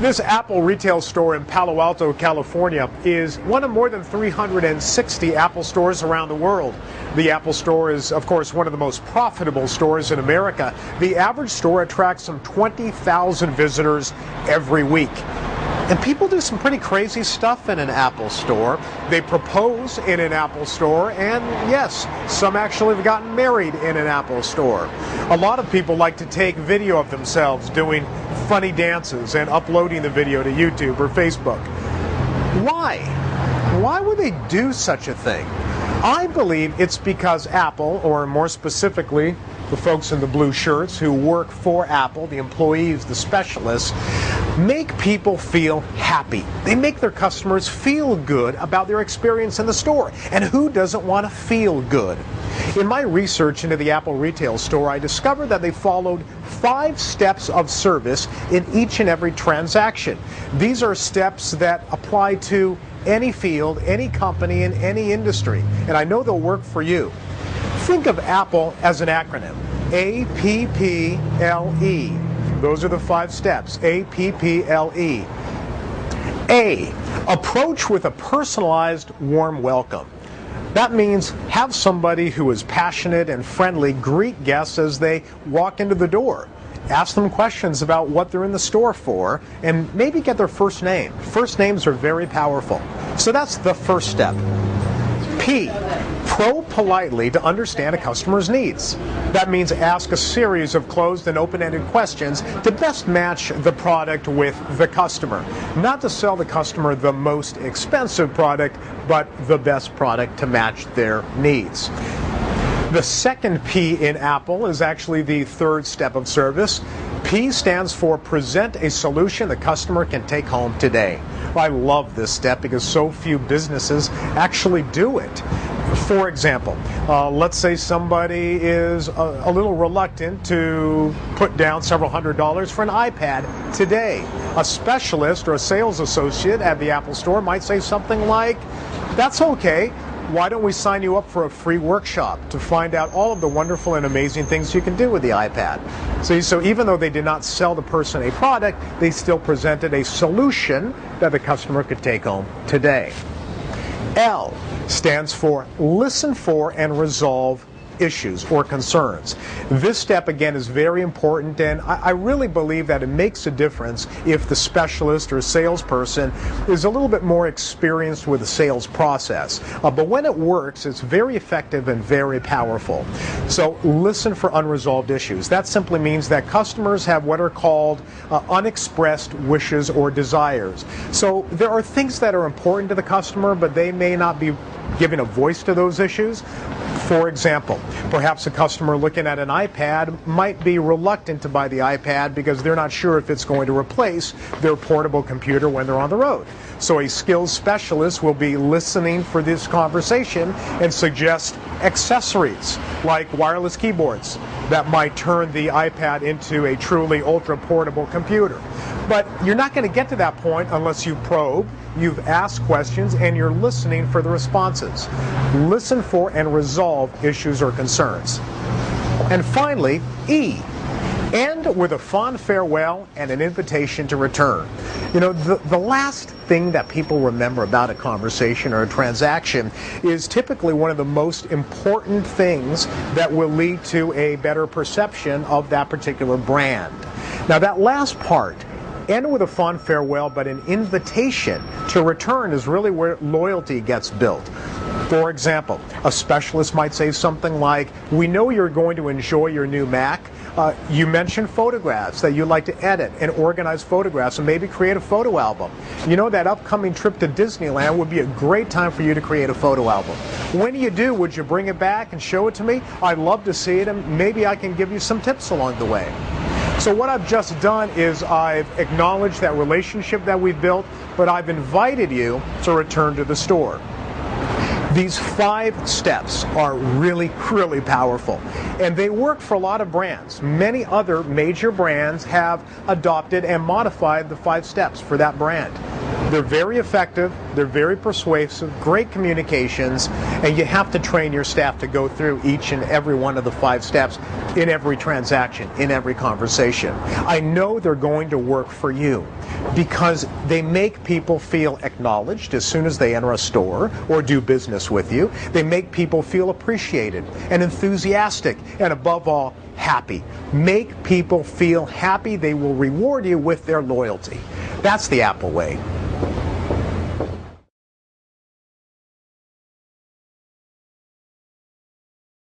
This Apple retail store in Palo Alto, California is one of more than 360 Apple stores around the world. The Apple store is, of course, one of the most profitable stores in America. The average store attracts some 20,000 visitors every week. And people do some pretty crazy stuff in an Apple store. They propose in an Apple store, and yes, some actually have gotten married in an Apple store. A lot of people like to take video of themselves doing funny dances and uploading the video to YouTube or Facebook. Why? Why would they do such a thing? I believe it's because Apple, or more specifically, the folks in the blue shirts who work for Apple, the employees, the specialists, make people feel happy. They make their customers feel good about their experience in the store. And who doesn't want to feel good? In my research into the Apple retail store, I discovered that they followed 5 steps of service in each and every transaction. These are steps that apply to any field, any company, in any industry. And I know they'll work for you. Think of Apple as an acronym. A-P-P-L-E. Those are the 5 steps. A-P-P-L-E. A. Approach with a personalized, warm welcome. That means have somebody who is passionate and friendly greet guests as they walk into the door. Ask them questions about what they're in the store for, and maybe get their first name. First names are very powerful. So that's the first step. P. Probe politely to understand a customer's needs. That means ask a series of closed and open-ended questions to best match the product with the customer. Not to sell the customer the most expensive product, but the best product to match their needs. The second P in Apple is actually the third step of service. P stands for present a solution the customer can take home today. I love this step because so few businesses actually do it. For example, let's say somebody is a little reluctant to put down several $100s for an iPad today. A specialist or a sales associate at the Apple store might say something like, "That's okay. Why don't we sign you up for a free workshop to find out all of the wonderful and amazing things you can do with the iPad?" So even though they did not sell the person a product, they still presented a solution that the customer could take home today. L stands for listen for and resolve issues or concerns. This step again is very important, and I really believe that it makes a difference if the specialist or salesperson is a little bit more experienced with the sales process. But when it works, it's very effective and very powerful. So listen for unresolved issues. That simply means that customers have what are called unexpressed wishes or desires. So there are things that are important to the customer, but they may not be giving a voice to those issues. For example, perhaps a customer looking at an iPad might be reluctant to buy the iPad because they're not sure if it's going to replace their portable computer when they're on the road. So a skills specialist will be listening for this conversation and suggest accessories like wireless keyboards that might turn the iPad into a truly ultra-portable computer. But you're not going to get to that point unless you probe, you've asked questions, and you're listening for the responses. Listen for and resolve issues or concerns. And finally, E. End with a fond farewell and an invitation to return. You know, the last thing that people remember about a conversation or a transaction is typically one of the most important things that will lead to a better perception of that particular brand. Now, that last part, end with a fond farewell, but an invitation to return, is really where loyalty gets built. For example, a specialist might say something like, "We know you're going to enjoy your new Mac. You mentioned photographs, that you like to edit and organize photographs and maybe create a photo album. You know, that upcoming trip to Disneyland would be a great time for you to create a photo album. When you do, would you bring it back and show it to me? I'd love to see it, and maybe I can give you some tips along the way." So what I've just done is I've acknowledged that relationship that we've built, but I've invited you to return to the store. These 5 steps are really, really powerful, and they work for a lot of brands. Many other major brands have adopted and modified the 5 steps for that brand. They're very effective, they're very persuasive, great communications, and you have to train your staff to go through each and every one of the 5 steps in every transaction, in every conversation. I know they're going to work for you because they make people feel acknowledged as soon as they enter a store or do business with you. They make people feel appreciated and enthusiastic and, above all, happy. Make people feel happy. They will reward you with their loyalty. That's the Apple way.